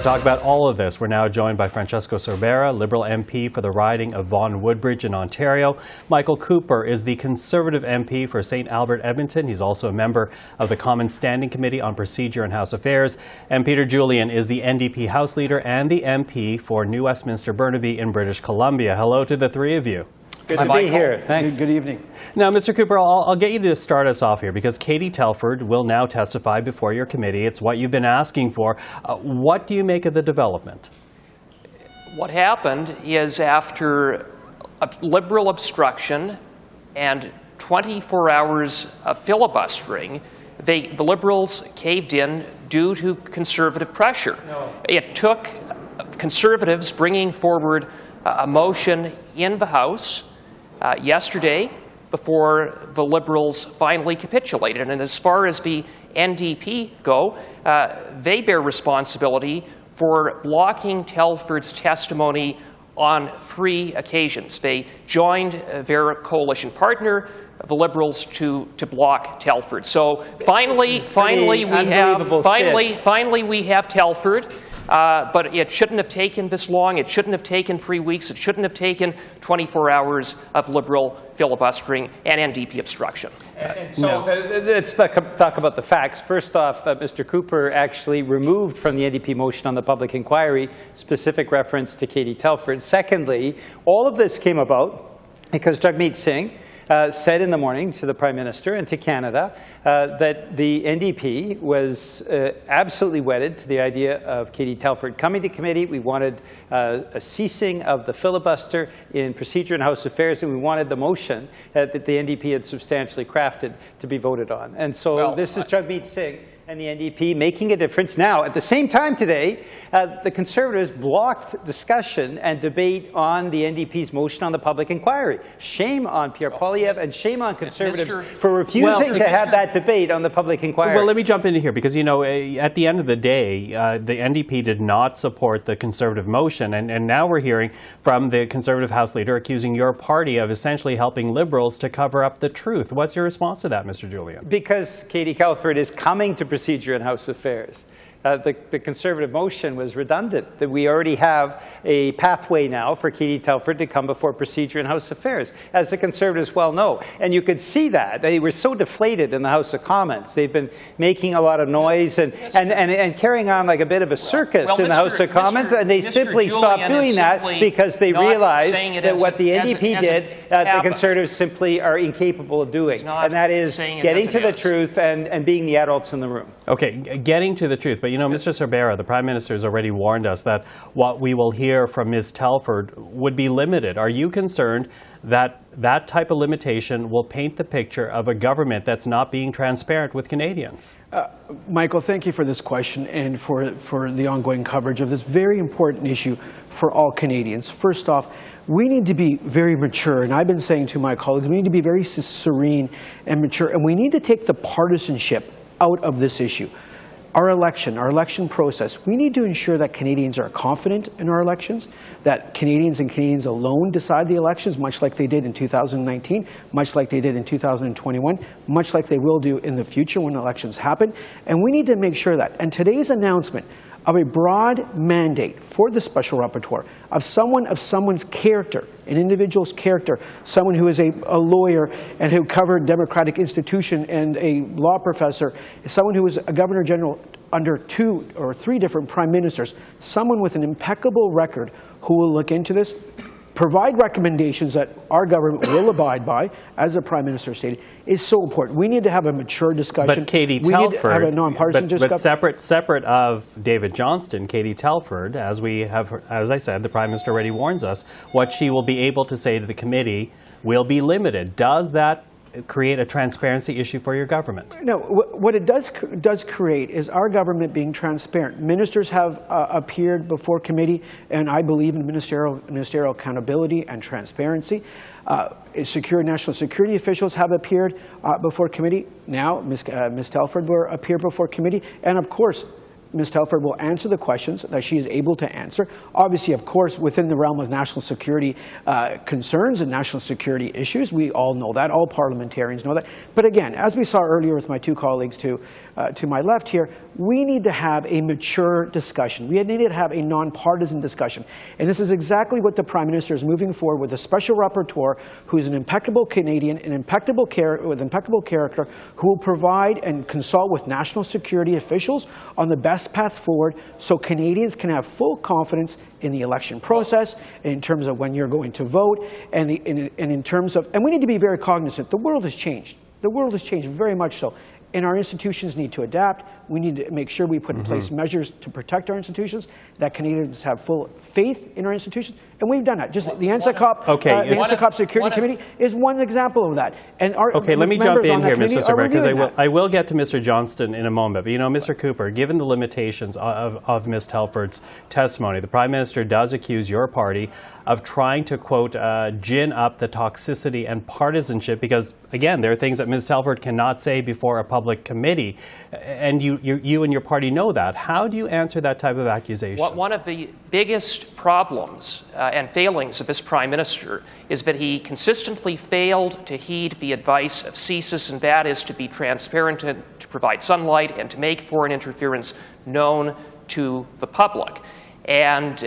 talk about all of this, we're now joined by Francesco Cervera, Liberal MP for the riding of Vaughan Woodbridge in Ontario. Michael Cooper is the Conservative MP for St. Albert Edmonton. He's also a member of the Commons Standing Committee on Procedure and House Affairs. And Peter Julian is the NDP House Leader and the MP for New Westminster Burnaby in British Columbia. Hello to the three of you. Good to be here. Thanks. Good evening. Now, Mr. Cooper, I'll get you to start us off here because Katie Telford will now testify before your committee. It's what you've been asking for. What do you make of the development? What happened is after a Liberal obstruction and 24 hours of filibustering, the Liberals caved in due to Conservative pressure. No. It took Conservatives bringing forward a motion in the House yesterday before the Liberals finally capitulated. And as far as the NDP go, they bear responsibility for blocking Telford's testimony on 3 occasions. They joined their coalition partner, the Liberals, to block Telford. So finally we have Telford. But it shouldn't have taken this long. It shouldn't have taken 3 weeks. It shouldn't have taken 24 hours of Liberal filibustering and NDP obstruction. And so let's talk about the facts. First off, Mr. Cooper actually removed from the NDP motion on the public inquiry specific reference to Katie Telford. Secondly, all of this came about because Jagmeet Singh said in the morning to the Prime Minister and to Canada that the NDP was absolutely wedded to the idea of Katie Telford coming to committee. We wanted a ceasing of the filibuster in Procedure and House Affairs, and we wanted the motion that the NDP had substantially crafted to be voted on. And so this is Jagmeet Singh and the NDP making a difference. Now, at the same time today, the Conservatives blocked discussion and debate on the NDP's motion on the public inquiry. Shame on Pierre Poilievre and shame on Conservatives for refusing to have that debate on the public inquiry. Well, let me jump in here because, you know, at the end of the day, the NDP did not support the Conservative motion. And now we're hearing from the Conservative House Leader accusing your party of essentially helping Liberals to cover up the truth. What's your response to that, Mr. Julian? Because Katie Telford is coming to Procedure and House Affairs. The Conservative motion was redundant. That we already have a pathway now for Katie Telford to come before Procedure and House Affairs, as the Conservatives well know. And you could see that. They were so deflated in the House of Commons. They've been making a lot of noise and carrying on like a bit of a circus in the House of Commons, and they simply stopped doing that because they realized that what the NDP did, the Conservatives simply are incapable of doing. And that is getting to the truth and being the adults in the room. Okay, getting to the truth. But you know, Mr. Cervera, the Prime Minister has already warned us that what we will hear from Ms. Telford would be limited. Are you concerned that that type of limitation will paint the picture of a government that's not being transparent with Canadians? Michael, thank you for this question and for the ongoing coverage of this very important issue for all Canadians. First off, we need to be very mature, and I've been saying to my colleagues, we need to be very serene and mature, and we need to take the partisanship out of this issue. Our election process, we need to ensure that Canadians are confident in our elections, that Canadians and Canadians alone decide the elections, much like they did in 2019, much like they did in 2021, much like they will do in the future when elections happen. And we need to make sure that, and today's announcement of a broad mandate for the special rapporteur of someone's character, an individual's character, someone who is a lawyer and who covered democratic institution and a law professor, someone who was a governor general under 2 or 3 different prime ministers, someone with an impeccable record who will look into this, provide recommendations that our government will abide by, as the Prime Minister stated, is so important. We need to have a mature discussion. But Katie Telford, we need to have a nonpartisan discussion. But separate of David Johnston, Katie Telford, as I said, the Prime Minister already warns us, what she will be able to say to the committee will be limited. Does that create a transparency issue for your government? No, what it does create is our government being transparent. Ministers have appeared before committee, and I believe in ministerial accountability and transparency. National security officials have appeared before committee. Now, Ms. Telford will appear before committee, and of course, Ms. Telford will answer the questions that she is able to answer. Obviously, of course, within the realm of national security concerns and national security issues. We all know that. All parliamentarians know that. But again, as we saw earlier with my two colleagues to my left here, we need to have a mature discussion. We need to have a nonpartisan discussion. And this is exactly what the Prime Minister is moving forward with, a special rapporteur who is an impeccable Canadian, with impeccable character, who will provide and consult with national security officials on the best path forward so Canadians can have full confidence in the election process, in terms of when you're going to vote, and in terms of, and we need to be very cognizant, the world has changed. The world has changed very much so. And our institutions need to adapt. We need to make sure we put in place measures to protect our institutions, that Canadians have full faith in our institutions. And we've done that. Just the NSICOP Security Committee is one example of that. And our let me jump in here, Mr. Sorbera, because I I will get to Mr. Johnston in a moment. But, you know, Mr. Cooper, given the limitations of Ms. Telford's testimony, the Prime Minister does accuse your party of trying to, quote, gin up the toxicity and partisanship, because, again, there are things that Ms. Telford cannot say before a public committee. And you and your party know that. How do you answer that type of accusation? One of the biggest problems and failings of this Prime Minister is that he consistently failed to heed the advice of CSIS, and that is to be transparent, and to provide sunlight, and to make foreign interference known to the public. And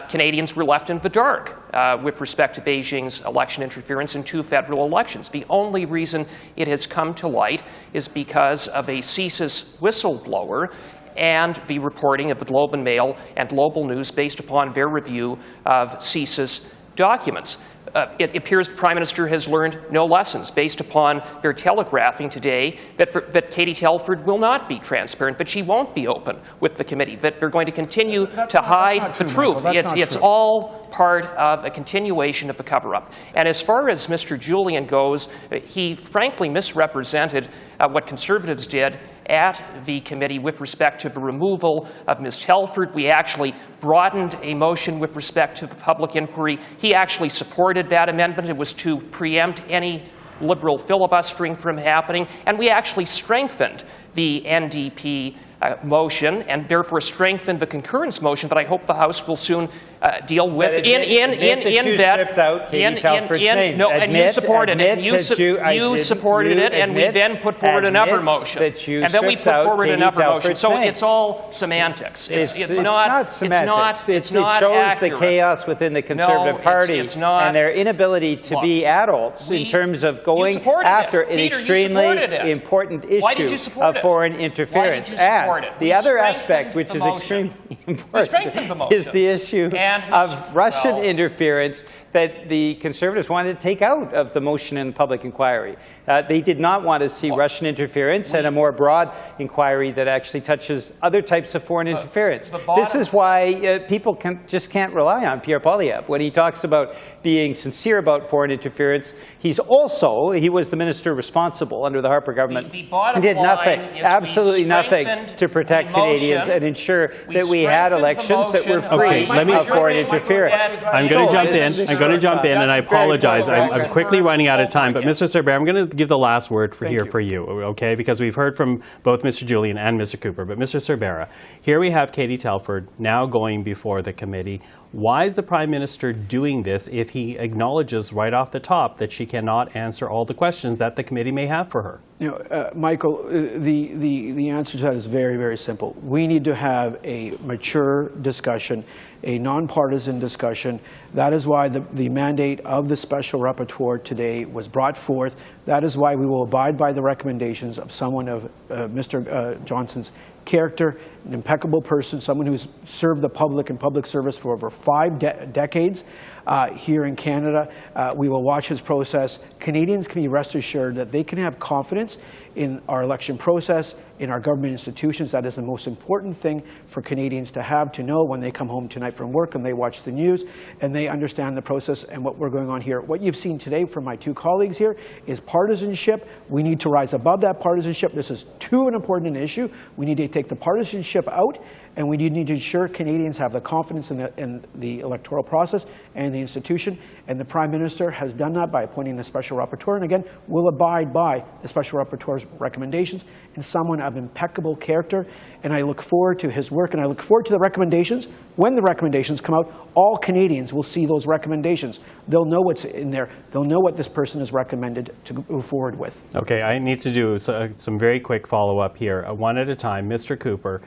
Canadians were left in the dark with respect to Beijing's election interference in 2 federal elections. The only reason it has come to light is because of a CSIS whistleblower and the reporting of the Globe and Mail and Global News based upon their review of CSIS documents. It appears the Prime Minister has learned no lessons based upon their telegraphing today that Katie Telford will not be transparent, that she won't be open with the committee, that they're going to continue to hide the truth. It's all part of a continuation of the cover-up. And as far as Mr. Julian goes, he frankly misrepresented what Conservatives did at the committee with respect to the removal of Ms. Telford. We actually broadened a motion with respect to the public inquiry. He actually supported that amendment. It was to preempt any Liberal filibustering from happening. And we actually strengthened the NDP motion, and therefore strengthened the concurrence motion that I hope the House will soon deal with. No, and you supported it. You supported it, and we then put forward another motion. And then we put forward another motion. So it's all semantics. It's not semantics. It shows the chaos within the Conservative Party and their inability to be adults in terms of going after an extremely important issue of foreign interference. And the other aspect, which is extremely important, is the issue of Russian interference that the Conservatives wanted to take out of the motion in the public inquiry. They did not want to see Russian interference and a more broad inquiry that actually touches other types of foreign interference. This is why people just can't rely on Pierre Poilievre. When he talks about being sincere about foreign interference, he was the minister responsible under the Harper government. He did nothing, absolutely nothing, to protect Canadians and ensure that we had elections that were free of foreign interference. I'm going to jump in, and I apologize. I'm quickly running out of time. But Mr. Sorbera, I'm going to give the last word for you, okay? Because we've heard from both Mr. Julian and Mr. Cooper. But Mr. Sorbera, here we have Katie Telford now going before the committee. Why is the Prime Minister doing this if he acknowledges right off the top that she cannot answer all the questions that the committee may have for her? You know, Michael, the answer to that is very, very simple. We need to have a mature discussion, a nonpartisan discussion. That is why the mandate of the Special Rapporteur today was brought forth. That is why we will abide by the recommendations of someone of Mr. Johnson's character, an impeccable person, someone who's served the public and public service for over 5 decades here in Canada. We will watch his process. Canadians can be rest assured that they can have confidence in our election process, in our government institutions. That is the most important thing for Canadians to have, to know when they come home tonight from work and they watch the news and they understand the process and what we're going on here. What you've seen today from my two colleagues here is partisanship. We need to rise above that partisanship. This is too important an issue. We need to take the partisanship out And we need to ensure Canadians have the confidence in the electoral process and the institution. And the Prime Minister has done that by appointing a special rapporteur. And again, will abide by the special rapporteur's recommendations, and someone of impeccable character. And I look forward to his work, and I look forward to the recommendations. When the recommendations come out, all Canadians will see those recommendations. They'll know what's in there. They'll know what this person is recommended to move forward with. Okay, I need to do some very quick follow-up here, one at a time. Mr. Cooper,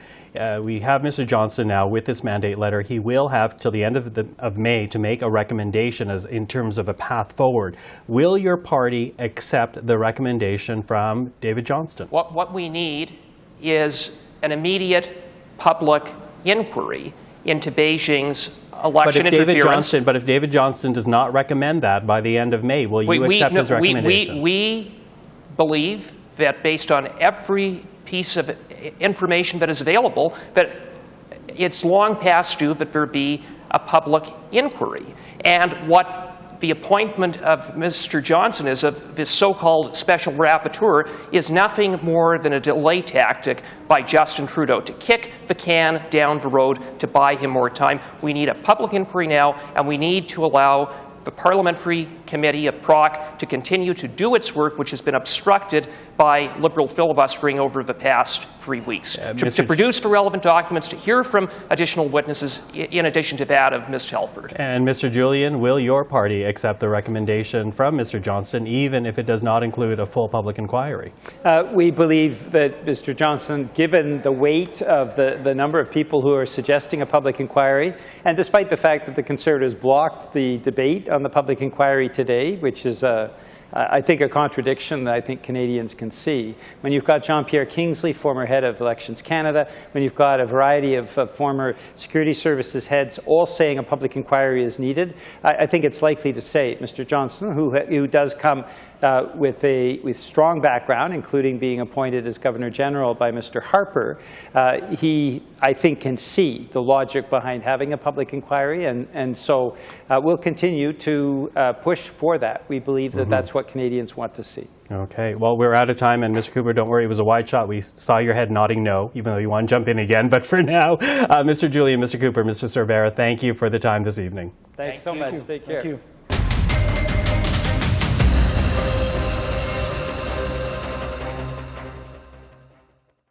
we have Mr. Johnston now with this mandate letter. He will have till the end of May to make a recommendation in terms of a path forward. Will your party accept the recommendation from David Johnston? What we need is an immediate public inquiry into Beijing's election interference. But if David Johnston does not recommend that by the end of May, will you accept his recommendation? We believe that based on every piece of information that is available, that it's long past due that there be a public inquiry. And what the appointment of Mr. Johnston is, of this so-called special rapporteur, is nothing more than a delay tactic by Justin Trudeau to kick the can down the road to buy him more time. We need a public inquiry now, and we need to allow the Parliamentary Committee of PROC to continue to do its work, which has been obstructed by Liberal filibustering over the past 3 weeks, to produce the relevant documents, to hear from additional witnesses, in addition to that of Ms. Telford. And Mr. Julian, will your party accept the recommendation from Mr. Johnston, even if it does not include a full public inquiry? We believe that Mr. Johnston, given the weight of the number of people who are suggesting a public inquiry, and despite the fact that the Conservatives blocked the debate on the public inquiry today, which is I think a contradiction that I think Canadians can see. When you've got Jean-Pierre Kingsley, former head of Elections Canada, when you've got a variety of former security services heads all saying a public inquiry is needed, I think it's likely to say Mr. Johnston, who does come with strong background, including being appointed as Governor General by Mr. Harper, he, I think, can see the logic behind having a public inquiry, and so we'll continue to push for that. We believe that that's what Canadians want to see. Okay, well, we're out of time, and Mr. Cooper, don't worry, it was a wide shot. We saw your head nodding no, even though you want to jump in again. But for now, Mr. Julian, Mr. Cooper, Mr. Cervera, thank you for the time this evening. Thanks so much. Take care. Thank you.